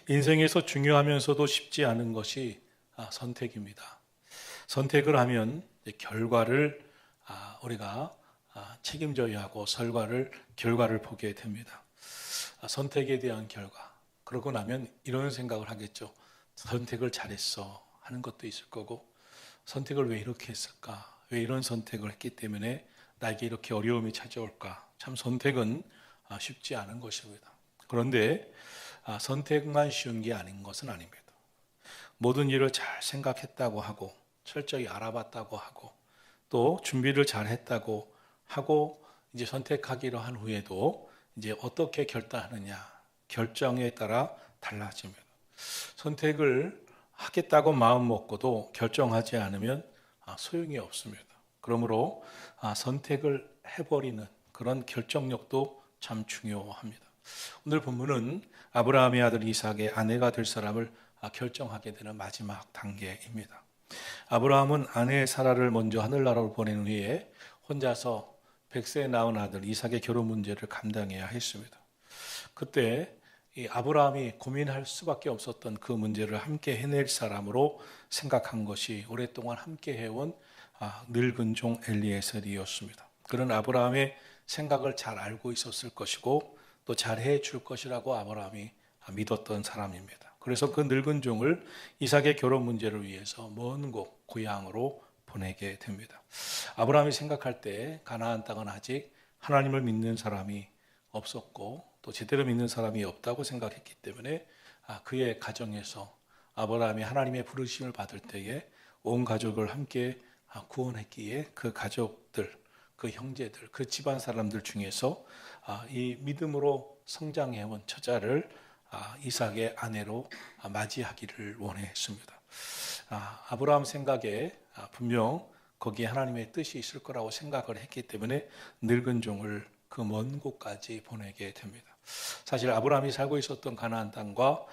인생에서 중요하면서도 쉽지 않은 것이 선택입니다. 선택을 하면 결과를 우리가 책임져야 하고 결과를 보게 됩니다. 선택에 대한 결과. 그러고 나면 이런 생각을 하겠죠. 선택을 잘했어 하는 것도 있을 거고, 선택을 왜 이렇게 했을까? 왜 이런 선택을 했기 때문에 나에게 이렇게 어려움이 찾아올까? 참 선택은 쉽지 않은 것입니다. 그런데 선택만 쉬운 게 아닌 것은 아닙니다. 모든 일을 잘 생각했다고 하고 철저히 알아봤다고 하고 또 준비를 잘 했다고 하고 이제 선택하기로 한 후에도 이제 어떻게 결단하느냐 결정에 따라 달라집니다. 선택을 하겠다고 마음 먹고도 결정하지 않으면 소용이 없습니다. 그러므로 선택을 해버리는 그런 결정력도 참 중요합니다. 오늘 본문은 아브라함의 아들 이삭의 아내가 될 사람을 결정하게 되는 마지막 단계입니다. 아브라함은 아내 사라를 먼저 하늘나라로 보낸 후에 혼자서 100세에 낳은 아들 이삭의 결혼 문제를 감당해야 했습니다. 그때 이 아브라함이 고민할 수밖에 없었던 그 문제를 함께 해낼 사람으로 생각한 것이 오랫동안 함께 해온 늙은 종 엘리에셀이었습니다. 그는 아브라함의 생각을 잘 알고 있었을 것이고 또 잘해 줄 것이라고 아브라함이 믿었던 사람입니다. 그래서 그 늙은 종을 이삭의 결혼 문제를 위해서 먼 곳 고향으로 보내게 됩니다. 아브라함이 생각할 때 가나안 땅은 아직 하나님을 믿는 사람이 없었고 또 제대로 믿는 사람이 없다고 생각했기 때문에 그의 가정에서 아브라함이 하나님의 부르심을 받을 때에 온 가족을 함께 구원했기에 그 가족들, 그 형제들, 그 집안 사람들 중에서 이 믿음으로 성장해온 처자를 이삭의 아내로 맞이하기를 원했습니다. 아브라함 생각에 분명 거기에 하나님의 뜻이 있을 거라고 생각을 했기 때문에 늙은 종을 그 먼 곳까지 보내게 됩니다. 사실 아브라함이 살고 있었던 가나안 땅과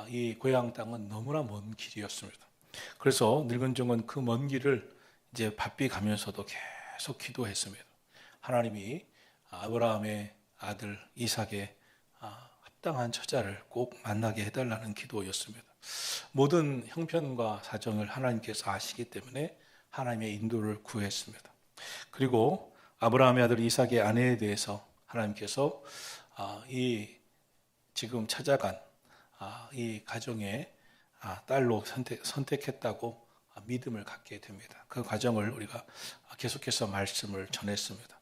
이 고향 땅은 너무나 먼 길이었습니다. 그래서 늙은 종은 그 먼 길을 이제 바삐 가면서도 계속 기도했습니다. 하나님이 아브라함의 아들 이삭의 합당한 처자를 꼭 만나게 해달라는 기도였습니다. 모든 형편과 사정을 하나님께서 아시기 때문에 하나님의 인도를 구했습니다. 그리고 아브라함의 아들 이삭의 아내에 대해서 하나님께서 이 지금 찾아간 이 가정의 딸로 선택했다고 믿음을 갖게 됩니다. 그 과정을 우리가 계속해서 말씀을 전했습니다.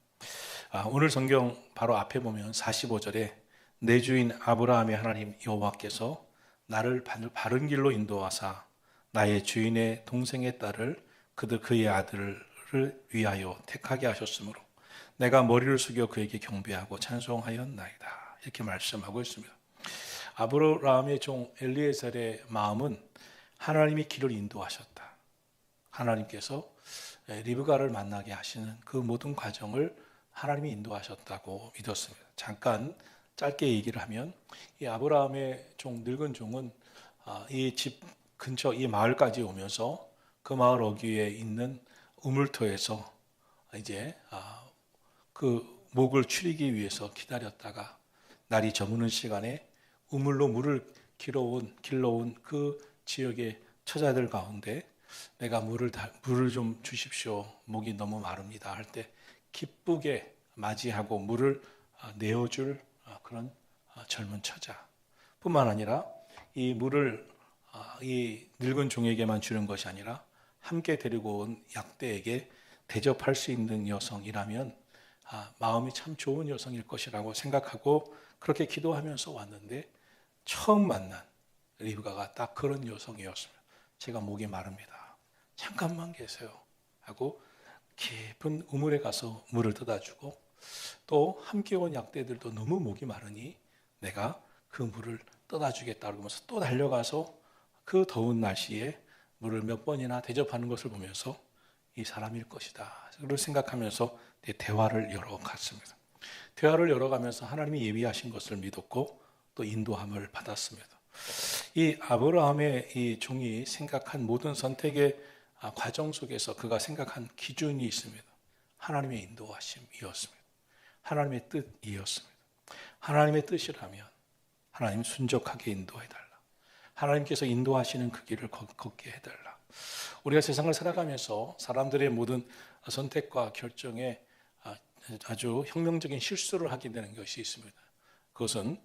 오늘 성경 바로 앞에 보면 45절에 내 주인 아브라함의 하나님 여호와께서 나를 바른 길로 인도하사 나의 주인의 동생의 딸을 그의 아들을 위하여 택하게 하셨으므로 내가 머리를 숙여 그에게 경배하고 찬송하였나이다. 이렇게 말씀하고 있습니다. 아브라함의 종 엘리에셀의 마음은 하나님이 길을 인도하셨다. 하나님께서 리브가를 만나게 하시는 그 모든 과정을 하나님이 인도하셨다고 믿었습니다. 잠깐 짧게 얘기를 하면 이 아브라함의 종 늙은 종은 이 집 근처 이 마을까지 오면서 그 마을 어귀에 있는 우물터에서 이제 그 목을 추리기 위해서 기다렸다가 날이 저무는 시간에 우물로 물을 길러온 그 지역의 처자들 가운데 내가 물을 좀 주십시오. 목이 너무 마릅니다. 할 때 기쁘게 맞이하고 물을 내어줄 그런 젊은 처자뿐만 아니라 이 물을 이 늙은 종에게만 주는 것이 아니라 함께 데리고 온 약대에게 대접할 수 있는 여성이라면 마음이 참 좋은 여성일 것이라고 생각하고 그렇게 기도하면서 왔는데 처음 만난 리브가가 딱 그런 여성이었습니다. 제가 목이 마릅니다. 잠깐만 계세요. 하고 깊은 우물에 가서 물을 떠다 주고 또 함께 온 약대들도 너무 목이 마르니 내가 그 물을 떠다 주겠다 그러면서 또 달려가서 그 더운 날씨에 물을 몇 번이나 대접하는 것을 보면서 이 사람일 것이다. 그걸 생각하면서 대화를 열어갔습니다. 대화를 열어가면서 하나님이 예비하신 것을 믿었고 또 인도함을 받았습니다. 이 아브라함의 이 종이 생각한 모든 선택의 과정 속에서 그가 생각한 기준이 있습니다. 하나님의 인도하심이었습니다. 하나님의 뜻이었습니다. 하나님의 뜻이라면 하나님 순적하게 인도해달라. 하나님께서 인도하시는 그 길을 걷게 해달라. 우리가 세상을 살아가면서 사람들의 모든 선택과 결정에 아주 혁명적인 실수를 하게 되는 것이 있습니다. 그것은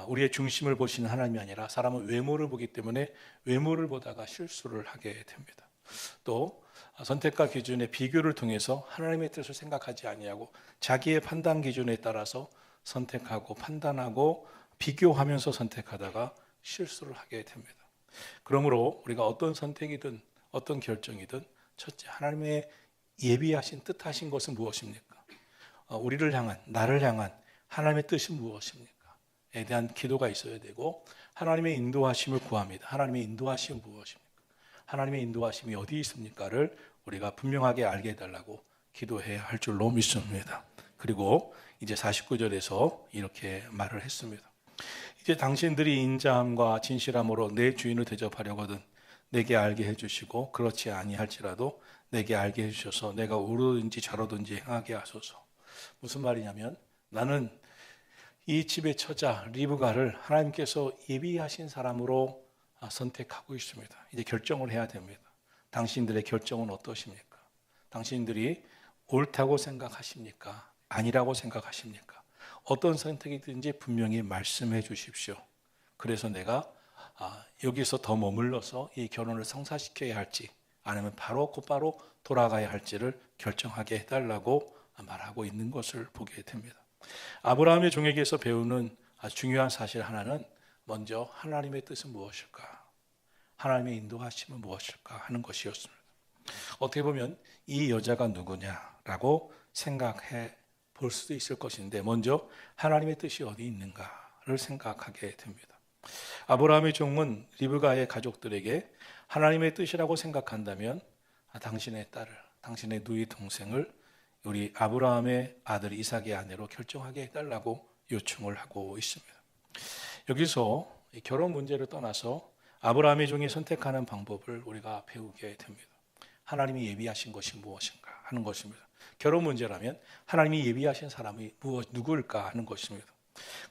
우리의 중심을 보시는 하나님이 아니라 사람은 외모를 보기 때문에 외모를 보다가 실수를 하게 됩니다. 또 선택과 기준의 비교를 통해서 하나님의 뜻을 생각하지 아니하고 자기의 판단 기준에 따라서 선택하고 판단하고 비교하면서 선택하다가 실수를 하게 됩니다. 그러므로 우리가 어떤 선택이든 어떤 결정이든 첫째, 하나님의 예비하신 뜻하신 것은 무엇입니까? 우리를 향한, 나를 향한 하나님의 뜻이 무엇입니까? 에 대한 기도가 있어야 되고, 하나님의 인도하심을 구합니다. 하나님의 인도하심은 무엇입니까? 하나님의 인도하심이 어디 있습니까를 우리가 분명하게 알게 해달라고 기도해야 할 줄로 믿습니다. 그리고 이제 49절에서 이렇게 말을 했습니다. 이제 당신들이 인자함과 진실함으로 내 주인을 대접하려거든 내게 알게 해주시고 그렇지 아니할지라도 내게 알게 해주셔서 내가 옳든지 좌로든지 행하게 하소서. 무슨 말이냐면 나는 이 집의 처자 리브가를 하나님께서 예비하신 사람으로 선택하고 있습니다. 이제 결정을 해야 됩니다. 당신들의 결정은 어떠십니까? 당신들이 옳다고 생각하십니까? 아니라고 생각하십니까? 어떤 선택이든지 분명히 말씀해 주십시오. 그래서 내가 여기서 더 머물러서 이 결혼을 성사시켜야 할지 아니면 곧바로 돌아가야 할지를 결정하게 해달라고 말하고 있는 것을 보게 됩니다. 아브라함의 종에게서 배우는 아주 중요한 사실 하나는 먼저 하나님의 뜻은 무엇일까? 하나님의 인도하심은 무엇일까? 하는 것이었습니다. 어떻게 보면 이 여자가 누구냐라고 생각해 볼 수도 있을 것인데 먼저 하나님의 뜻이 어디 있는가를 생각하게 됩니다. 아브라함의 종은 리브가의 가족들에게 하나님의 뜻이라고 생각한다면 당신의 딸을, 당신의 누이 동생을 우리 아브라함의 아들 이삭의 아내로 결정하게 해달라고 요청을 하고 있습니다. 여기서 결혼 문제를 떠나서 아브라함의 종이 선택하는 방법을 우리가 배우게 됩니다. 하나님이 예비하신 것이 무엇인가 하는 것입니다. 결혼 문제라면 하나님이 예비하신 사람이 누구일까 하는 것입니다.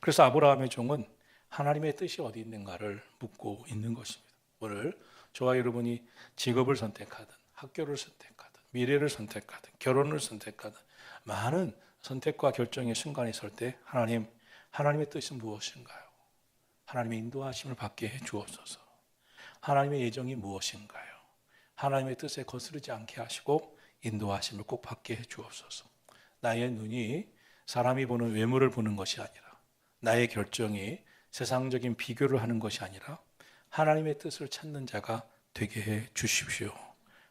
그래서 아브라함의 종은 하나님의 뜻이 어디 있는가를 묻고 있는 것입니다. 오늘 저와 여러분이 직업을 선택하든 학교를 선택하든 미래를 선택하든 결혼을 선택하든 많은 선택과 결정의 순간이 설 때 하나님의 뜻은 무엇인가요? 하나님의 인도하심을 받게 해 주옵소서. 하나님의 예정이 무엇인가요? 하나님의 뜻에 거스르지 않게 하시고 인도하심을 꼭 받게 해 주옵소서. 나의 눈이 사람이 보는 외모를 보는 것이 아니라 나의 결정이 세상적인 비교를 하는 것이 아니라 하나님의 뜻을 찾는 자가 되게 해 주십시오.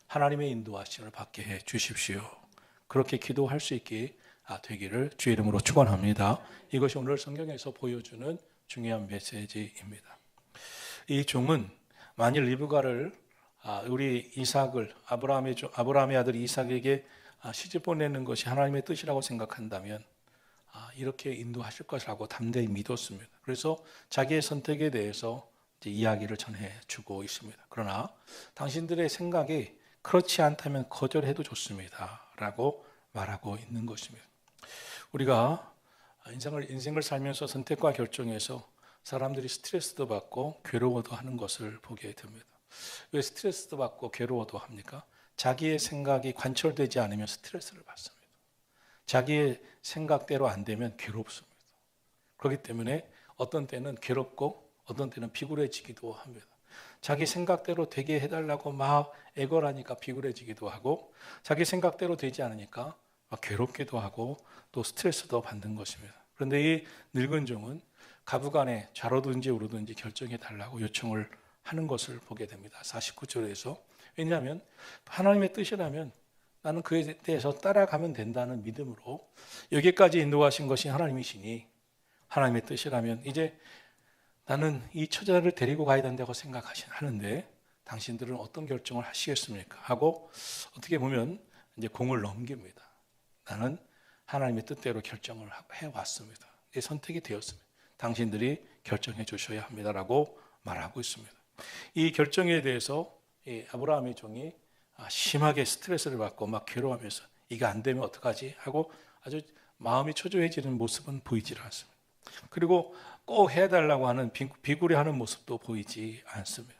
하나님의 인도하심을 받게 해 주십시오. 그렇게 기도할 수 있게 되기를 주의 이름으로 축원합니다. 이것이 오늘 성경에서 보여주는 중요한 메시지입니다. 이 종은 만일 리브가를 우리 이삭을 아브라함의 아들 이삭에게 시집 보내는 것이 하나님의 뜻이라고 생각한다면 이렇게 인도하실 것이라고 담대히 믿었습니다. 그래서 자기의 선택에 대해서 이제 이야기를 전해주고 있습니다. 그러나 당신들의 생각이 그렇지 않다면 거절해도 좋습니다 라고 말하고 있는 것입니다. 우리가 인생을 살면서 선택과 결정에서 사람들이 스트레스도 받고 괴로워도 하는 것을 보게 됩니다. 왜 스트레스도 받고 괴로워도 합니까? 자기의 생각이 관철되지 않으면 스트레스를 받습니다. 자기의 생각대로 안 되면 괴롭습니다. 그렇기 때문에 어떤 때는 괴롭고 어떤 때는 비굴해지기도 합니다. 자기 생각대로 되게 해달라고 막 애걸하니까 비굴해지기도 하고 자기 생각대로 되지 않으니까 막 괴롭기도 하고 또 스트레스도 받는 것입니다. 그런데 이 늙은 종은 가부간에 좌로든지 우로든지 결정해 달라고 요청을 하는 것을 보게 됩니다. 49절에서. 왜냐하면 하나님의 뜻이라면 나는 그에 대해서 따라가면 된다는 믿음으로 여기까지 인도하신 것이 하나님이시니 하나님의 뜻이라면 이제 나는 이 처자를 데리고 가야 된다고 생각하시는데 당신들은 어떤 결정을 하시겠습니까? 하고 어떻게 보면 이제 공을 넘깁니다. 나는 하나님의 뜻대로 결정을 해왔습니다. 선택이 되었습니다. 당신들이 결정해 주셔야 합니다라고 말하고 있습니다. 이 결정에 대해서 아브라함의 종이 심하게 스트레스를 받고 막 괴로워하면서 이게 안 되면 어떡하지? 하고 아주 마음이 초조해지는 모습은 보이질 않습니다. 그리고 꼭 해달라고 하는 비굴해하는 모습도 보이지 않습니다.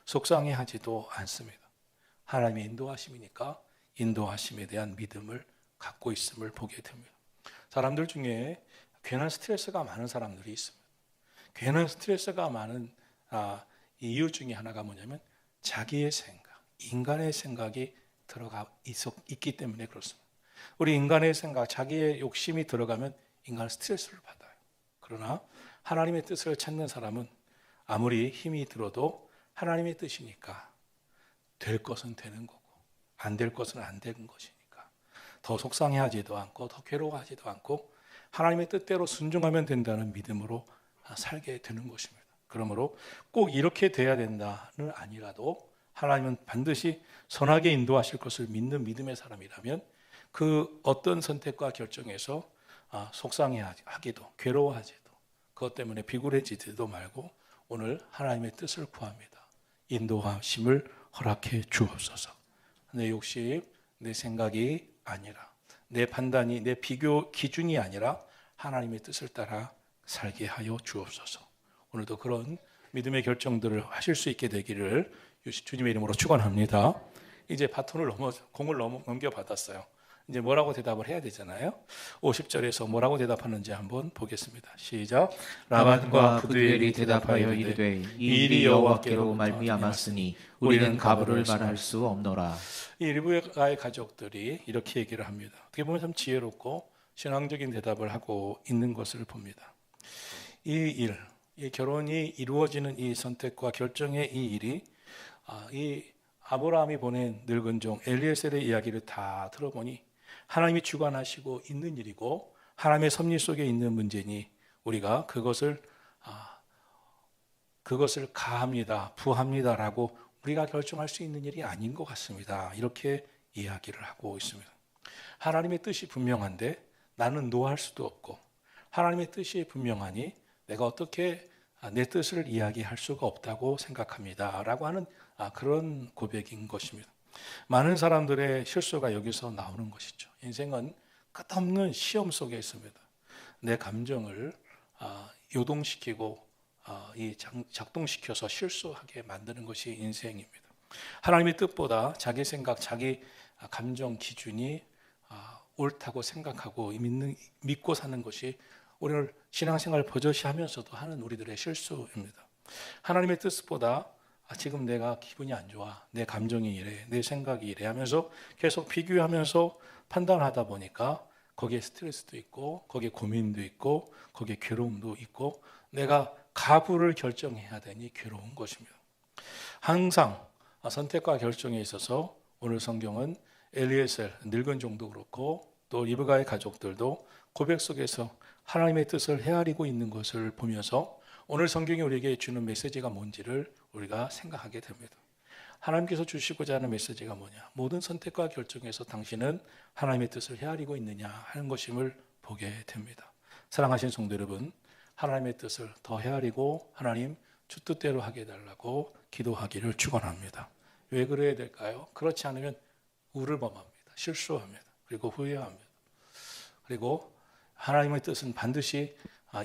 속상해하지도 않습니다. 하나님의 인도하심이니까 인도하심에 대한 믿음을 갖고 있음을 보게 됩니다. 사람들 중에 괜한 스트레스가 많은 사람들이 있습니다. 괜한 스트레스가 많은 이유 중에 하나가 뭐냐면 자기의 생각, 인간의 생각이 들어가 있기 때문에 그렇습니다. 우리 인간의 생각, 자기의 욕심이 들어가면 인간은 스트레스를 받아요. 그러나 하나님의 뜻을 찾는 사람은 아무리 힘이 들어도 하나님의 뜻이니까 될 것은 되는 거고 안 될 것은 안 되는 것이니까 더 속상해하지도 않고 더 괴로워하지도 않고 하나님의 뜻대로 순종하면 된다는 믿음으로 살게 되는 것입니다. 그러므로 꼭 이렇게 돼야 된다는 아니라도 하나님은 반드시 선하게 인도하실 것을 믿는 믿음의 사람이라면 그 어떤 선택과 결정에서 속상해하기도 괴로워하지도 그것 때문에 비굴해지지도 말고 오늘 하나님의 뜻을 구합니다. 인도하심을 허락해 주옵소서. 내 욕심, 내 생각이 아니라 내 판단이 내 비교 기준이 아니라 하나님의 뜻을 따라 살게 하여 주옵소서. 오늘도 그런 믿음의 결정들을 하실 수 있게 되기를 주님의 이름으로 축원합니다. 이제 공을 넘겨받았어요. 이제 뭐라고 대답을 해야 되잖아요. 50절에서 뭐라고 대답하는지 한번 보겠습니다. 시작. 라반과 부두엘이 대답하여 이르되 이 일이 여호와께로 말미암았으니 우리는 가부를 말할 수 없노라. 이 리브가의 가족들이 이렇게 얘기를 합니다. 어떻게 보면 참 지혜롭고 신앙적인 대답을 하고 있는 것을 봅니다. 이 결혼이 이루어지는 이 선택과 결정의 이 일이 이 아브라함이 보낸 늙은 종 엘리에셀의 이야기를 다 들어보니 하나님이 주관하시고 있는 일이고 하나님의 섭리 속에 있는 문제니 우리가 그것을 가합니다, 부합니다라고 우리가 결정할 수 있는 일이 아닌 것 같습니다. 이렇게 이야기를 하고 있습니다. 하나님의 뜻이 분명한데 나는 노할 수도 없고 하나님의 뜻이 분명하니 내가 어떻게 내 뜻을 이야기할 수가 없다고 생각합니다. 라고 하는 그런 고백인 것입니다. 많은 사람들의 실수가 여기서 나오는 것이죠. 인생은 끝없는 시험 속에 있습니다. 내 감정을 요동시키고 작동시켜서 실수하게 만드는 것이 인생입니다. 하나님의 뜻보다 자기 생각, 자기 감정 기준이 옳다고 생각하고 믿고 사는 것이 오늘 신앙생활 버젓이 하면서도 하는 우리들의 실수입니다. 하나님의 뜻보다 지금 내가 기분이 안 좋아, 내 감정이 이래, 내 생각이 이래 하면서 계속 비교하면서 판단하다 보니까 거기에 스트레스도 있고 거기에 고민도 있고 거기에 괴로움도 있고 내가 가부를 결정해야 되니 괴로운 것입니다. 항상 선택과 결정에 있어서 오늘 성경은 엘리에셀 늙은 종도 그렇고 또 리브가의 가족들도 고백 속에서 하나님의 뜻을 헤아리고 있는 것을 보면서 오늘 성경이 우리에게 주는 메시지가 뭔지를 우리가 생각하게 됩니다. 하나님께서 주시고자 하는 메시지가 뭐냐? 모든 선택과 결정에서 당신은 하나님의 뜻을 헤아리고 있느냐 하는 것임을 보게 됩니다. 사랑하신 성도 여러분, 하나님의 뜻을 더 헤아리고 하나님 주 뜻대로 하게 해달라고 기도하기를 축원합니다. 왜 그래야 될까요? 그렇지 않으면 우를 범합니다. 실수합니다. 그리고 후회합니다. 그리고 하나님의 뜻은 반드시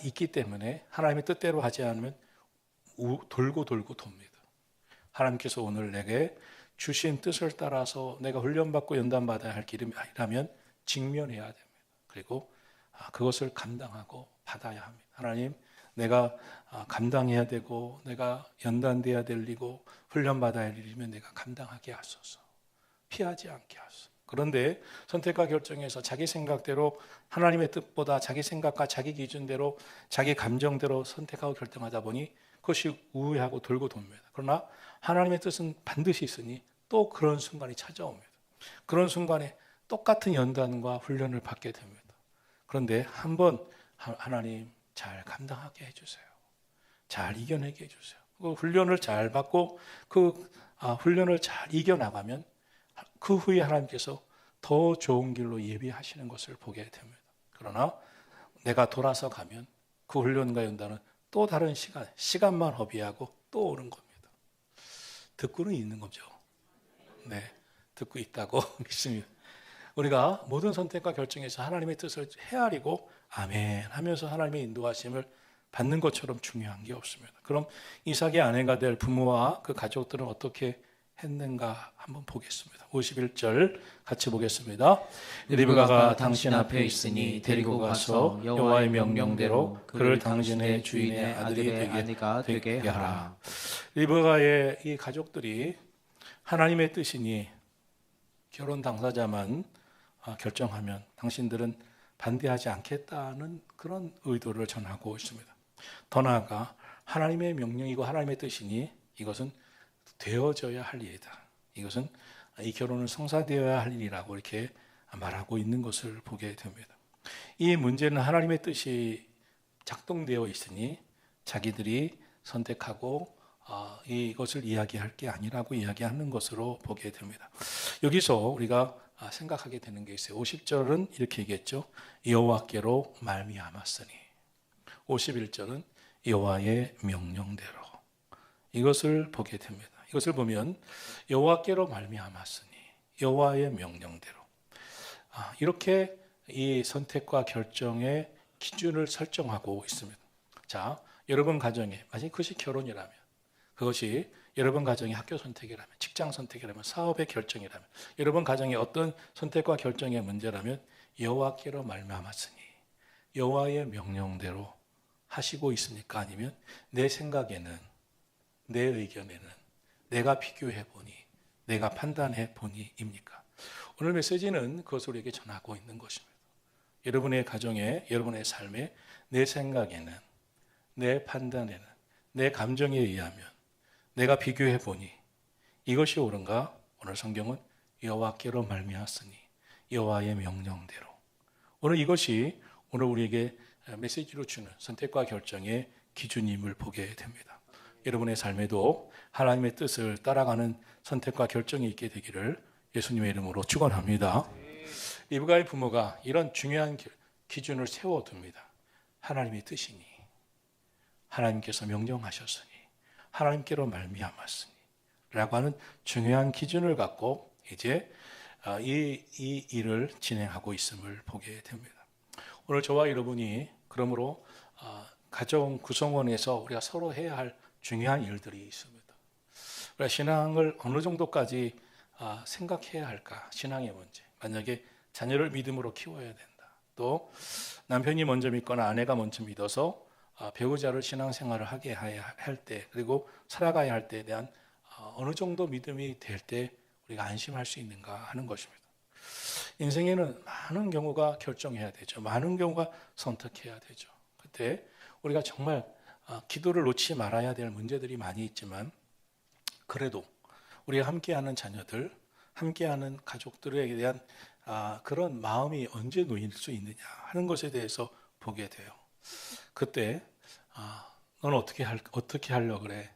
있기 때문에 하나님의 뜻대로 하지 않으면 돌고 돕니다. 하나님께서 오늘 내게 주신 뜻을 따라서 내가 훈련받고 연단받아야 할 길이라면 직면해야 됩니다. 그리고 그것을 감당하고 받아야 합니다. 하나님, 내가 감당해야 되고 내가 연단돼야 될 일이고 훈련받아야 할 일이면 내가 감당하게 하소서. 피하지 않게 하소서. 그런데 선택과 결정에서 자기 생각대로 하나님의 뜻보다 자기 생각과 자기 기준대로 자기 감정대로 선택하고 결정하다 보니 그것이 우회하고 돌고 돕니다. 그러나 하나님의 뜻은 반드시 있으니 또 그런 순간이 찾아옵니다. 그런 순간에 똑같은 연단과 훈련을 받게 됩니다. 그런데 한번 하나님 잘 감당하게 해주세요. 잘 이겨내게 해주세요. 그 훈련을 잘 받고 그 훈련을 잘 이겨나가면 그 후에 하나님께서 더 좋은 길로 예비하시는 것을 보게 됩니다. 그러나 내가 돌아서 가면 그 훈련과 연단은 또 다른 시간만 허비하고 또 오는 겁니다. 듣고는 있는 거죠. 네, 듣고 있다고 믿습니다. 우리가 모든 선택과 결정에서 하나님의 뜻을 헤아리고 아멘 하면서 하나님의 인도하심을 받는 것처럼 중요한 게 없습니다. 그럼 이삭의 아내가 될 부모와 그 가족들은 어떻게 했는가 한번 보겠습니다. 51절 같이 보겠습니다. 리브가가 당신 앞에 있으니 데리고 가서 여호와의 명령대로 그를 당신의 주인의 아내가 되게 하라. 리브가의 이 가족들이 하나님의 뜻이니 결혼 당사자만 결정하면 당신들은 반대하지 않겠다는 그런 의도를 전하고 있습니다. 더 나아가 하나님의 명령이고 하나님의 뜻이니 이것은 되어져야 할 일이다. 이것은 이 결혼은 성사되어야 할 일이라고 이렇게 말하고 있는 것을 보게 됩니다. 이 문제는 하나님의 뜻이 작동되어 있으니 자기들이 선택하고 이것을 이야기할 게 아니라고 이야기하는 것으로 보게 됩니다. 여기서 우리가 생각하게 되는 게 있어요. 50절은 이렇게 얘기했죠. 여호와께로 말미암았으니. 51절은 여호와의 명령대로. 이것을 보게 됩니다. 이것을 보면 여호와께로 말미암았으니 여호와의 명령대로. 이렇게 이 선택과 결정의 기준을 설정하고 있습니다. 자, 여러분 가정에 만약 그것이 결혼이라면, 그것이 여러분 가정의 학교 선택이라면, 직장 선택이라면, 사업의 결정이라면, 여러분 가정의 어떤 선택과 결정의 문제라면 여호와께로 말미암았으니 여호와의 명령대로 하시고 있습니까? 아니면 내 생각에는, 내 의견에는, 내가 비교해 보니, 내가 판단해 보니 입니까? 오늘 메시지는 그것을 우리에게 전하고 있는 것입니다. 여러분의 가정에, 여러분의 삶에, 내 생각에는, 내 판단에는, 내 감정에 의하면, 내가 비교해 보니 이것이 옳은가? 오늘 성경은 여호와께로 말미암았으니 여호와의 명령대로. 오늘 이것이 오늘 우리에게 메시지로 주는 선택과 결정의 기준임을 보게 됩니다. 여러분의 삶에도 하나님의 뜻을 따라가는 선택과 결정이 있게 되기를 예수님의 이름으로 축원합니다. 리브가의 부모가 이런 중요한 기준을 세워둡니다. 하나님의 뜻이니, 하나님께서 명령하셨으니, 하나님께로 말미암았으니 라고 하는 중요한 기준을 갖고 이제 이 일을 진행하고 있음을 보게 됩니다. 오늘 저와 여러분이 그러므로 가정 구성원에서 우리가 서로 해야 할 중요한 일들이 있습니다. 우리가 신앙을 어느 정도까지 생각해야 할까? 신앙의 문제. 만약에 자녀를 믿음으로 키워야 된다. 또 남편이 먼저 믿거나 아내가 먼저 믿어서 배우자를 신앙생활을 하게 할 때, 그리고 살아가야 할 때에 대한 어느 정도 믿음이 될 때 우리가 안심할 수 있는가 하는 것입니다. 인생에는 많은 경우가 결정해야 되죠. 많은 경우가 선택해야 되죠. 그때 우리가 정말 기도를 놓지 말아야 될 문제들이 많이 있지만, 그래도 우리가 함께하는 자녀들, 함께하는 가족들에 대한 그런 마음이 언제 놓일 수 있느냐 하는 것에 대해서 보게 돼요. 그때 넌 어떻게 하려고 그래?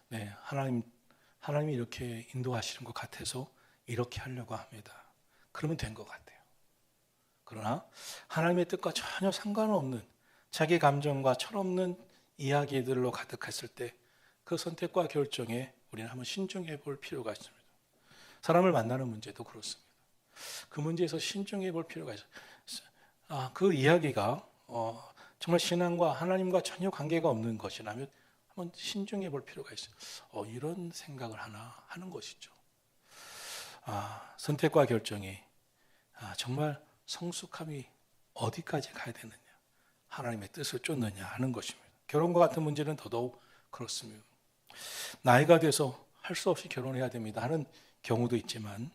네, 하나님이 이렇게 인도하시는 것 같아서 이렇게 하려고 합니다. 그러면 된 것 같아요. 그러나 하나님의 뜻과 전혀 상관없는 자기 감정과 철없는 이야기들로 가득했을 때 그 선택과 결정에 우리는 한번 신중해 볼 필요가 있습니다. 사람을 만나는 문제도 그렇습니다. 그 문제에서 신중해 볼 필요가 있어요. 그 이야기가 정말 신앙과 하나님과 전혀 관계가 없는 것이라면 한번 신중해 볼 필요가 있어요. 이런 생각을 하는 것이죠. 선택과 결정이 정말 성숙함이 어디까지 가야 되느냐, 하나님의 뜻을 쫓느냐 하는 것입니다. 결혼과 같은 문제는 더더욱 그렇습니다. 나이가 돼서 할 수 없이 결혼해야 됩니다 하는 경우도 있지만,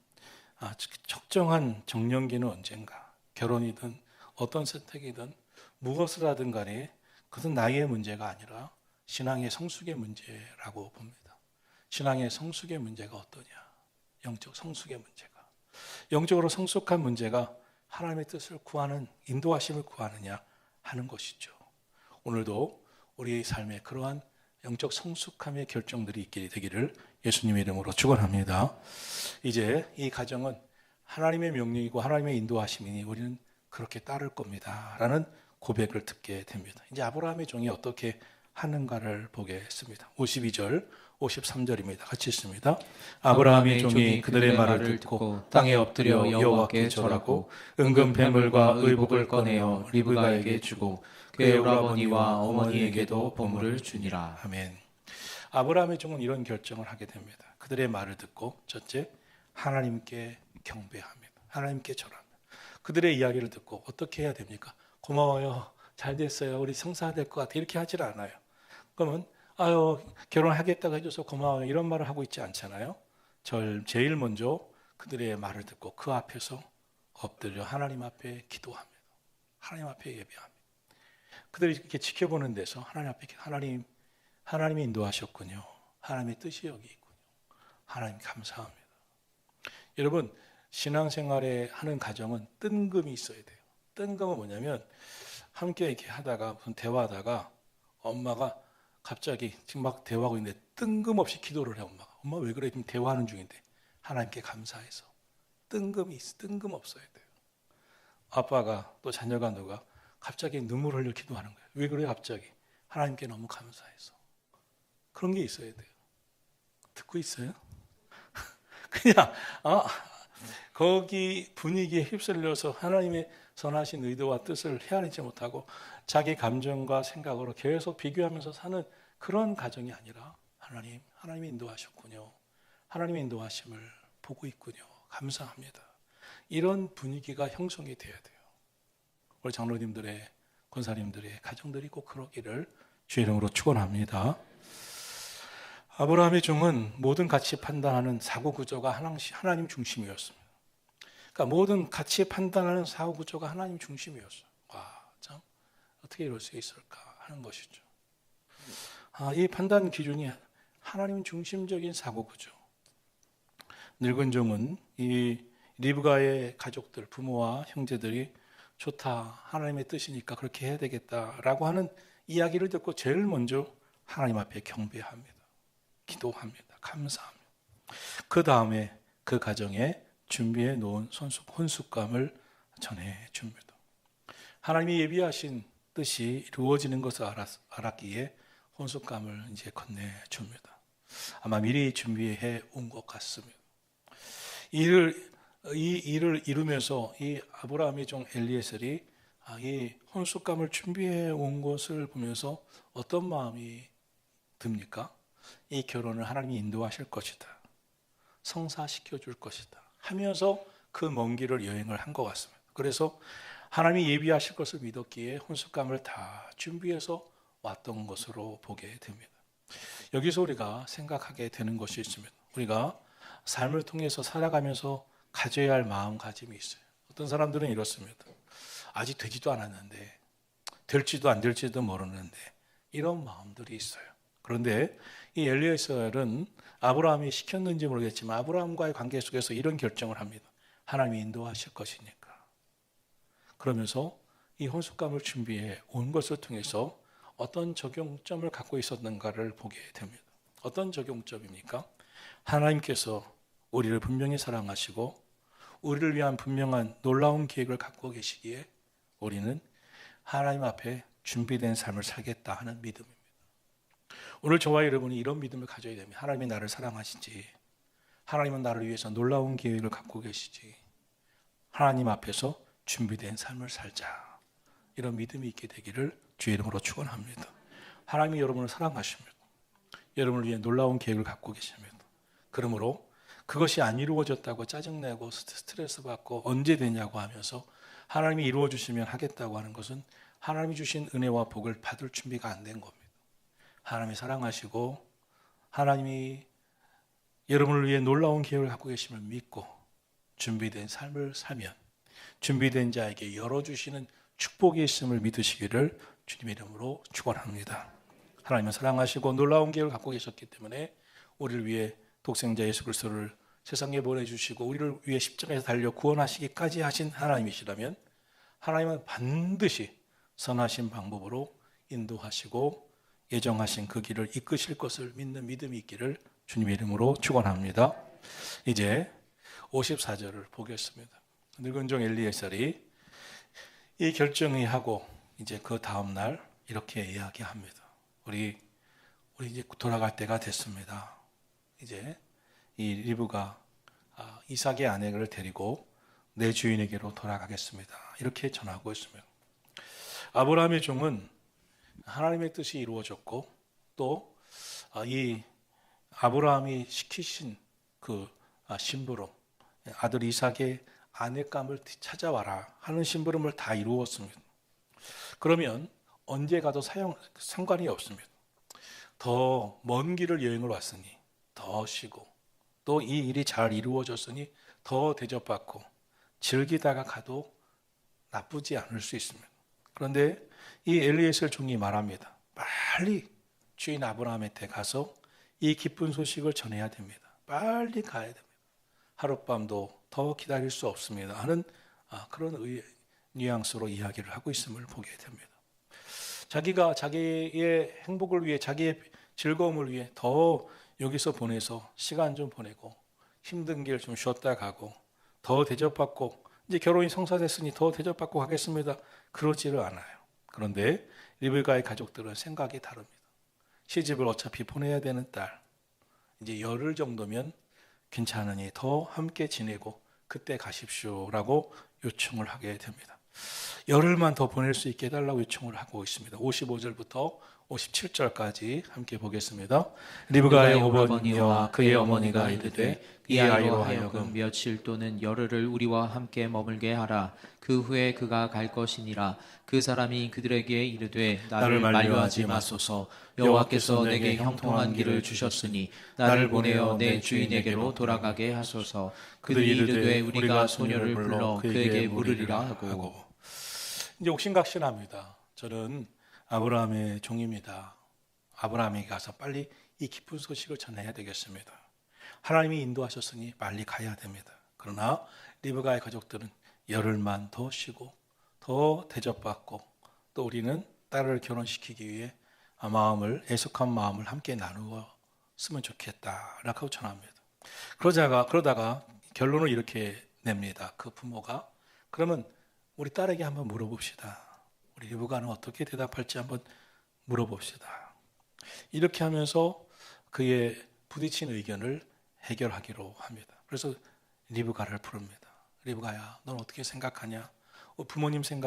적정한 정년기는 언젠가, 결혼이든 어떤 선택이든 무엇을 하든 간에 그것은 나이의 문제가 아니라 신앙의 성숙의 문제라고 봅니다. 신앙의 성숙의 문제가 어떠냐? 영적 성숙의 문제가. 영적으로 성숙한 문제가 하나님의 뜻을 구하는, 인도하심을 구하느냐 하는 것이죠. 오늘도 우리의 삶에 그러한 영적 성숙함의 결정들이 있게 되기를 예수님의 이름으로 축원합니다. 이제 이 가정은 하나님의 명령이고 하나님의 인도하심이니 우리는 그렇게 따를 겁니다 라는 고백을 듣게 됩니다. 이제 아브라함의 종이 어떻게 하는가를 보겠습니다. 52절 53절입니다. 같이 있습니다. 아브라함의 종이 그들의 말을 듣고 땅에 엎드려 여호와께 절하고 은금 배물과 의복을 꺼내어 리브가에게 주고 그의 오라버니와 어머니에게도 보물을 주니라. 아멘. 아브라함의 종은 이런 결정을 하게 됩니다. 그들의 말을 듣고 첫째, 하나님께 경배합니다. 하나님께 절합니다. 그들의 이야기를 듣고 어떻게 해야 됩니까? 고마워요. 잘 됐어요. 우리 성사될 것 같아. 이렇게 하질 않아요. 그러면 아유, 결혼하겠다고 해줘서 고마워요. 이런 말을 하고 있지 않잖아요. 제일 먼저 그들의 말을 듣고 그 앞에서 엎드려 하나님 앞에 기도합니다. 하나님 앞에 예배합니다. 그들이 이렇게 지켜보는 데서 하나님 앞에 하나님이 인도하셨군요. 하나님의 뜻이 여기 있군요. 하나님 감사합니다. 여러분, 신앙생활에 하는 가정은 뜬금이 있어야 돼요. 뜬금은 뭐냐면 함께 이렇게 하다가 무슨 대화하다가 엄마가 갑자기 지금 막 대화하고 있는데 뜬금없이 기도를 해. 엄마 왜 그래? 지금 대화하는 중인데 하나님께 감사해서 뜬금없어야 돼요. 아빠가 또 자녀가 누가 갑자기 눈물 흘려 기도하는 거예요. 왜 그래 갑자기? 하나님께 너무 감사해서. 그런 게 있어야 돼요. 듣고 있어요? 그냥 거기 분위기에 휩쓸려서 하나님의 선하신 의도와 뜻을 헤아리지 못하고 자기 감정과 생각으로 계속 비교하면서 사는 그런 가정이 아니라 하나님이 인도하셨군요. 하나님의 인도하심을 보고 있군요. 감사합니다. 이런 분위기가 형성이 돼야 돼요. 우리 장로님들의, 권사님들의 가정들이 꼭 그러기를 주의 이름으로 축원합니다. 아브라함의 종은 모든 가치 판단하는 사고 구조가 하나님 중심이었습니다. 그러니까 모든 가치 판단하는 사고 구조가 하나님 중심이었어요. 와, 참 어떻게 이럴 수 있을까 하는 것이죠. 이 판단 기준이 하나님 중심적인 사고 구조. 늙은 종은 이 리브가의 가족들, 부모와 형제들이 좋다, 하나님의 뜻이니까 그렇게 해야 되겠다라고 하는 이야기를 듣고 제일 먼저 하나님 앞에 경배합니다. 기도합니다. 감사합니다. 그 다음에 그 가정에 준비해 놓은 혼숙감을 전해줍니다. 하나님이 예비하신 뜻이 이루어지는 것을 알았기에 혼숙감을 이제 건네줍니다. 아마 미리 준비해 온 것 같습니다. 이 일을 이루면서 이 아브라함의 종 엘리에셀이 이 혼숙감을 준비해 온 것을 보면서 어떤 마음이 듭니까? 이 결혼을 하나님이 인도하실 것이다. 성사시켜 줄 것이다. 하면서 그 먼 길을 여행을 한 것 같습니다. 그래서 하나님이 예비하실 것을 믿었기에 혼숙감을 다 준비해서 왔던 것으로 보게 됩니다. 여기서 우리가 생각하게 되는 것이 있습니다. 우리가 삶을 통해서 살아가면서 가져야 할 마음가짐이 있어요. 어떤 사람들은 이렇습니다. 아직 되지도 않았는데, 될지도 안 될지도 모르는데, 이런 마음들이 있어요. 그런데 이 엘리에셀은 아브라함이 시켰는지 모르겠지만 아브라함과의 관계 속에서 이런 결정을 합니다. 하나님이 인도하실 것이니까. 그러면서 이 혼숙감을 준비해 온 것을 통해서 어떤 적용점을 갖고 있었는가를 보게 됩니다. 어떤 적용점입니까? 하나님께서 우리를 분명히 사랑하시고 우리를 위한 분명한 놀라운 계획을 갖고 계시기에 우리는 하나님 앞에 준비된 삶을 살겠다 하는 믿음입니다. 오늘 저와 여러분이 이런 믿음을 가져야 됩니다. 하나님이 나를 사랑하시지. 하나님은 나를 위해서 놀라운 계획을 갖고 계시지. 하나님 앞에서 준비된 삶을 살자. 이런 믿음이 있게 되기를 주의 이름으로 축원합니다. 하나님이 여러분을 사랑하십니다. 여러분을 위해 놀라운 계획을 갖고 계십니다. 그러므로 그것이 안 이루어졌다고 짜증내고 스트레스 받고 언제 되냐고 하면서 하나님이 이루어 주시면 하겠다고 하는 것은 하나님이 주신 은혜와 복을 받을 준비가 안 된 겁니다. 하나님이 사랑하시고 하나님이 여러분을 위해 놀라운 계획을 갖고 계심을 믿고 준비된 삶을 살면 준비된 자에게 열어주시는 축복이 있음을 믿으시기를 주님의 이름으로 축원합니다. 하나님은 사랑하시고 놀라운 계획을 갖고 계셨기 때문에 우리를 위해 독생자 예수 그리스도를 세상에 보내주시고 우리를 위해 십자가에서 달려 구원하시기까지 하신 하나님이시라면 하나님은 반드시 선하신 방법으로 인도하시고 예정하신 그 길을 이끄실 것을 믿는 믿음이 있기를 주님의 이름으로 축원합니다. 이제 54절을 보겠습니다. 늙은 종 엘리에셀이 이 결정이 하고 이제 그 다음 날 이렇게 이야기합니다. 우리 우리 이제 돌아갈 때가 됐습니다. 이제 이 리브가 이삭의 아내를 데리고 내 주인에게로 돌아가겠습니다. 이렇게 전하고 있습니다. 아브라함의 종은 하나님의 뜻이 이루어졌고 또 이 아브라함이 시키신 그 심부름, 아들 이삭의 아내감을 찾아와라 하는 심부름을 다 이루었습니다. 그러면 언제 가도 상관이 없습니다. 더 먼 길을 여행을 왔으니 더 쉬고 또 이 일이 잘 이루어졌으니 더 대접받고 즐기다가 가도 나쁘지 않을 수 있습니다. 그런데 이 엘리에셀 종이 말합니다. 빨리 주인 아브라함한테 가서 이 기쁜 소식을 전해야 됩니다. 빨리 가야 됩니다. 하룻밤도 더 기다릴 수 없습니다. 하는 그런 뉘앙스로 이야기를 하고 있음을 보게 됩니다. 자기가 자기의 행복을 위해 자기의 즐거움을 위해 더 여기서 보내서 시간 좀 보내고 힘든 길 좀 쉬었다 가고 더 대접받고 이제 결혼이 성사됐으니 더 대접받고 가겠습니다. 그러지를 않아요. 그런데 리브가의 가족들은 생각이 다릅니다. 시집을 어차피 보내야 되는 딸, 이제 열흘 정도면 괜찮으니 더 함께 지내고 그때 가십시오라고 요청을 하게 됩니다. 열흘만 더 보낼 수 있게 해달라고 요청을 하고 있습니다. 55절부터 57절까지 함께 보겠습니다. 리브가의 오버니와 그의 어머니가 이르되 이 아이로 하여금 며칠 또는 열흘을 우리와 함께 머물게 하라. 그 후에 그가 갈 것이니라. 그 사람이 그들에게 이르되 나를 만류하지 마소서. 여호와께서 내게 형통한 길을 주셨으니 나를 보내어 내 주인에게로 돌아가게 하소서. 그들이 이르되 우리가 소녀를 불러 그에게 물으리라 하고. 이제 옥신각신합니다. 저는 아브라함의 종입니다. 아브라함에게 가서 빨리 이 기쁜 소식을 전해야 되겠습니다. 하나님이 인도하셨으니 빨리 가야 됩니다. 그러나 리브가의 가족들은 열흘만 더 쉬고 더 대접받고 또 우리는 딸을 결혼시키기 위해 애석한 마음을 함께 나누었으면 좋겠다라고 전합니다. 그러다가 결론을 이렇게 냅니다. 그 부모가 그러면 우리 딸에게 한번 물어봅시다. 우리 리브가는 어떻게 대답할지 한번 물어봅시다. 이렇게 하면서 그의 부딪힌 의견을 해결하기로 합니다. 그래서 리브가를 부릅니다. 리브가야, 넌 어떻게 생각하냐? 부모님 생각